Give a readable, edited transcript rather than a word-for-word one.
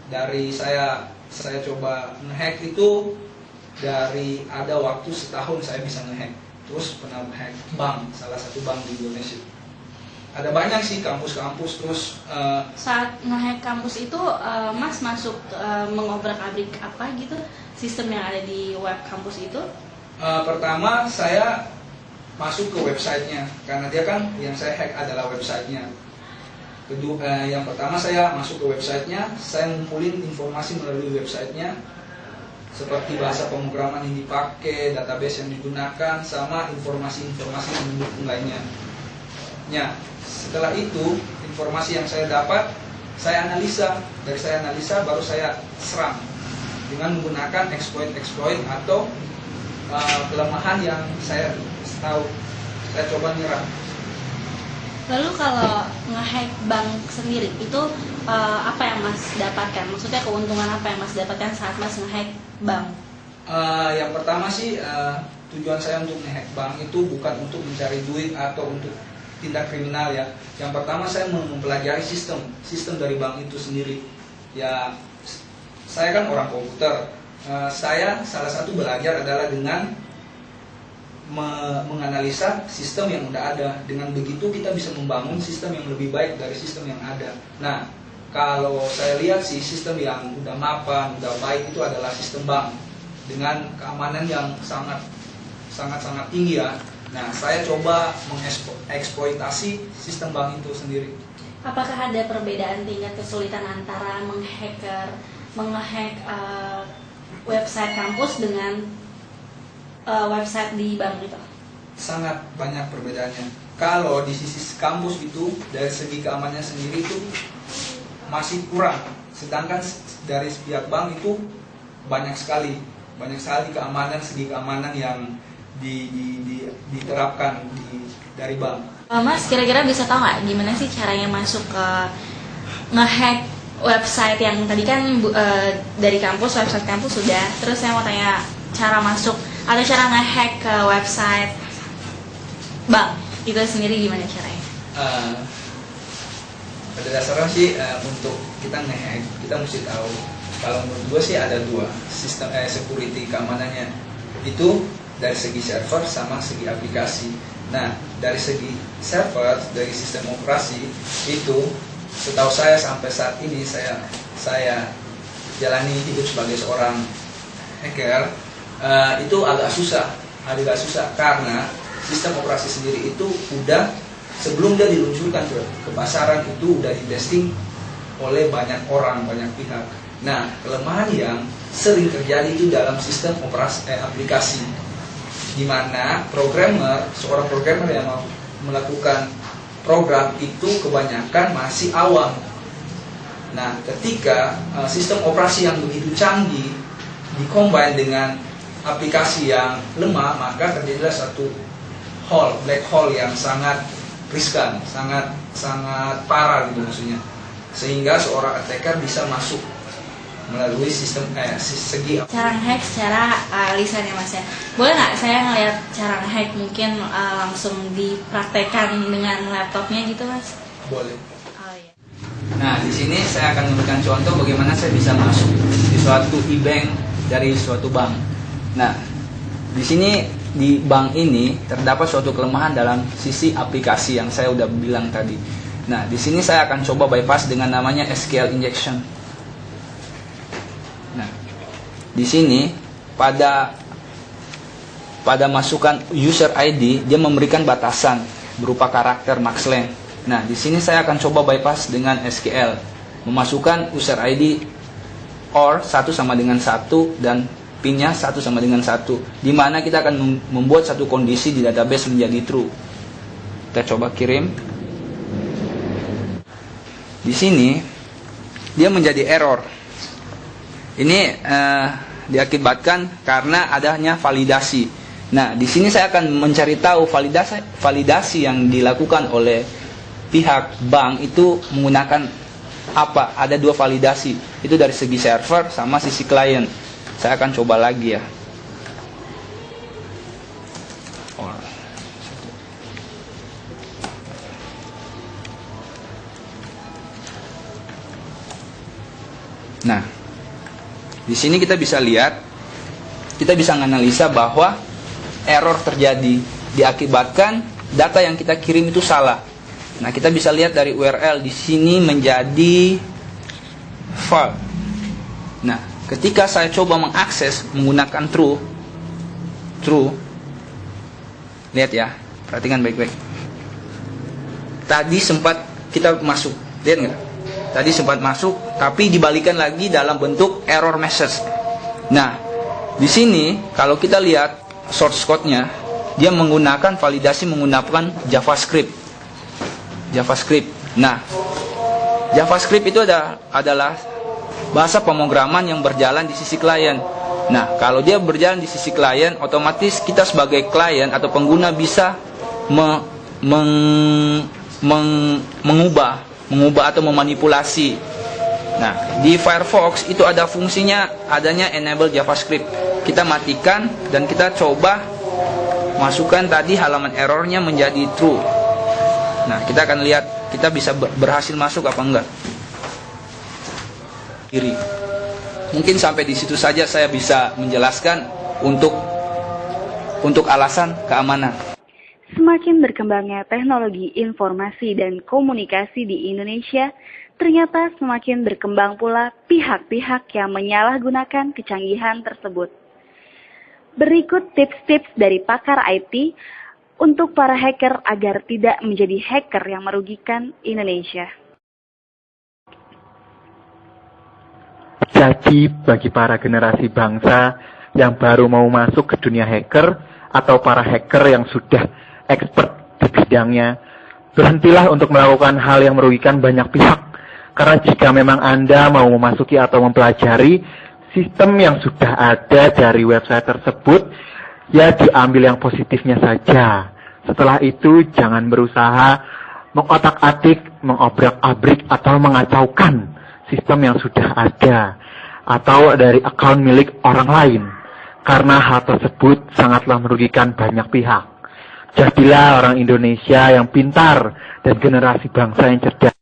Dari saya coba ngehack itu dari ada waktu setahun saya bisa ngehack. Terus pernah hack bank, salah satu bank di Indonesia. Ada banyak sih kampus-kampus. Terus saat ngehack kampus itu Mas masuk mengobrak-abrik apa gitu sistem yang ada di web kampus itu? Pertama saya masuk ke websitenya, karena dia kan yang saya hack adalah websitenya. Kedua, yang pertama saya masuk ke websitenya, saya ngumpulin informasi melalui websitenya, seperti bahasa pemrograman yang dipakai, database yang digunakan, sama informasi-informasi yang mendukung lainnya. Setelah itu, informasi yang saya dapat, saya analisa. Dari saya analisa, baru saya serang dengan menggunakan exploit atau kelemahan yang saya tahu. Saya coba nyerang. Lalu kalau ngehack bank sendiri itu apa yang Mas dapatkan? Maksudnya keuntungan apa yang Mas dapatkan saat Mas ngehack bank? Yang pertama sih tujuan saya untuk ngehack bank itu bukan untuk mencari duit atau untuk tindak kriminal ya. Yang pertama saya mempelajari sistem dari bank itu sendiri. Ya, saya kan orang komputer. Saya salah satu belajar adalah dengan menganalisa sistem yang udah ada. Dengan begitu kita bisa membangun sistem yang lebih baik dari sistem yang ada. Nah, kalau saya lihat sih sistem yang udah mapan, udah baik itu adalah sistem bank dengan keamanan yang sangat tinggi ya. Nah, saya coba mengeksploitasi sistem bank itu sendiri. Apakah ada perbedaan tingkat kesulitan antara menghack website kampus dengan website di bank itu? Sangat banyak perbedaannya. Kalau di sisi kampus itu dari segi keamanannya sendiri itu masih kurang, sedangkan dari pihak bank itu banyak sekali segi keamanan yang diterapkan dari bank. Mas kira-kira bisa tahu nggak gimana sih caranya masuk ke ngehack website yang tadi kan dari kampus, website kampus sudah. Terus saya mau tanya cara masuk atau cara ngehack ke website bank itu sendiri gimana caranya? Pada dasarnya sih untuk kita ngehack kita mesti tahu, kalau menurut gue sih ada dua sistem security keamanannya, itu dari segi server sama segi aplikasi. Nah, dari segi server, dari sistem operasi itu setahu saya sampai saat ini saya jalani hidup sebagai seorang hacker itu agak susah karena sistem operasi sendiri itu udah sebelum dia diluncurkan ke pasaran itu udah di testing oleh banyak orang, banyak pihak. Nah, kelemahan yang sering terjadi itu dalam sistem operasi aplikasi, di mana seorang programmer yang mau melakukan program itu kebanyakan masih awam. Nah, ketika sistem operasi yang begitu canggih dikombin dengan aplikasi yang lemah, maka terjadilah satu black hole yang sangat riskan, sangat parah gitu maksudnya, sehingga seorang attacker bisa masuk melalui sistem segi cara ngehack secara lisan ya Mas ya. Boleh nggak saya ngeliat cara ngehack mungkin langsung dipraktekkan dengan laptopnya gitu Mas? Boleh. Oh, iya. Nah, di sini saya akan memberikan contoh bagaimana saya bisa masuk di suatu e-bank dari suatu bank. Nah, di sini di bank ini terdapat suatu kelemahan dalam sisi aplikasi yang saya udah bilang tadi. Nah, di sini saya akan coba bypass dengan namanya SQL injection. Nah, di sini pada masukan user ID dia memberikan batasan berupa karakter max length. Nah, di sini saya akan coba bypass dengan SQL, memasukkan user ID or 1 sama dengan 1 dan PIN-nya 1 sama dengan 1, di mana kita akan membuat satu kondisi di database menjadi true. Kita coba kirim. Di sini dia menjadi error. Ini diakibatkan karena adanya validasi. Nah, di sini saya akan mencari tahu validasi yang dilakukan oleh pihak bank itu menggunakan apa? Ada dua validasi, itu dari segi server sama sisi klien. Saya akan coba lagi ya. Nah, di sini kita bisa lihat, kita bisa menganalisa bahwa error terjadi diakibatkan data yang kita kirim itu salah. Nah, kita bisa lihat dari URL di sini menjadi fault. Nah, ketika saya coba mengakses menggunakan true, lihat ya, perhatikan baik-baik. Tadi sempat kita masuk, lihat nggak? Tadi sempat masuk, tapi dibalikan lagi dalam bentuk error message. Nah, di sini kalau kita lihat source code-nya, dia menggunakan validasi menggunakan JavaScript. Nah, JavaScript itu adalah bahasa pemrograman yang berjalan di sisi klien. Nah, kalau dia berjalan di sisi klien, otomatis kita sebagai klien atau pengguna bisa mengubah atau memanipulasi. Nah, di Firefox itu ada fungsinya adanya enable JavaScript. Kita matikan dan kita coba masukkan tadi halaman errornya menjadi true. Nah, kita akan lihat kita bisa berhasil masuk apa enggak. Mungkin sampai di situ saja saya bisa menjelaskan untuk alasan keamanan. Semakin berkembangnya teknologi informasi dan komunikasi di Indonesia, ternyata semakin berkembang pula pihak-pihak yang menyalahgunakan kecanggihan tersebut. Berikut tips-tips dari pakar IT untuk para hacker agar tidak menjadi hacker yang merugikan Indonesia. Jadi bagi para generasi bangsa yang baru mau masuk ke dunia hacker atau para hacker yang sudah expert di bidangnya, berhentilah untuk melakukan hal yang merugikan banyak pihak. Karena jika memang Anda mau memasuki atau mempelajari sistem yang sudah ada dari website tersebut, ya diambil yang positifnya saja. Setelah itu jangan berusaha mengotak-atik, mengobrak-abrik atau mengacaukan sistem yang sudah ada atau dari akun milik orang lain, karena hal tersebut sangatlah merugikan banyak pihak. Jadilah orang Indonesia yang pintar dan generasi bangsa yang cerdas.